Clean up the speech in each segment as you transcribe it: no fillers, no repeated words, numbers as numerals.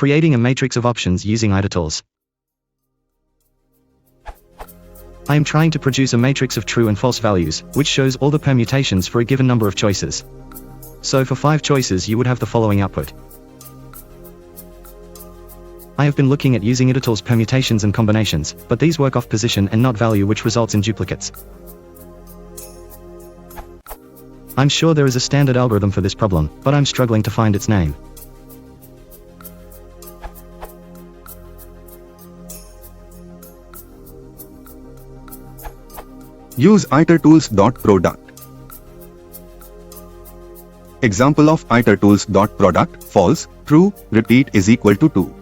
Creating a matrix of options using Itertools. I am trying to produce a matrix of true and false values, which shows all the permutations for a given number of choices. So for 5 choices you would have the following output. I have been looking at using Itertools permutations and combinations, but these work off position and not value, which results in duplicates. I'm sure there is a standard algorithm for this problem, but I'm struggling to find its name. Use Itertools.product. Example of Itertools.product: false, true, repeat is equal to 2.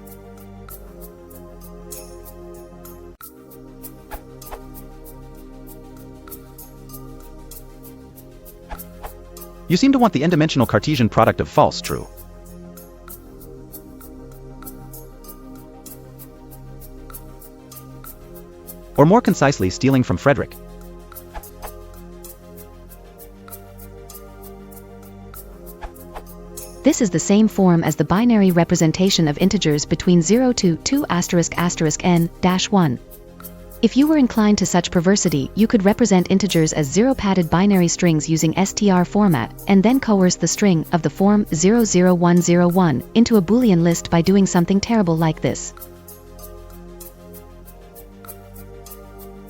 You seem to want the n-dimensional Cartesian product of false, true. Or more concisely, stealing from Frederick. This is the same form as the binary representation of integers between 0 to 2 **n-1. If you were inclined to such perversity, you could represent integers as 0-padded binary strings using str format, and then coerce the string of the form 00101 into a Boolean list by doing something terrible like this.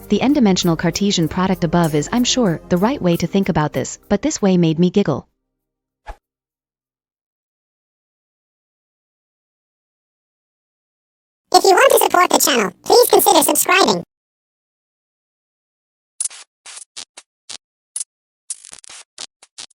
The n-dimensional Cartesian product above is, I'm sure, the right way to think about this, but this way made me giggle. If you want to support the channel, please consider subscribing.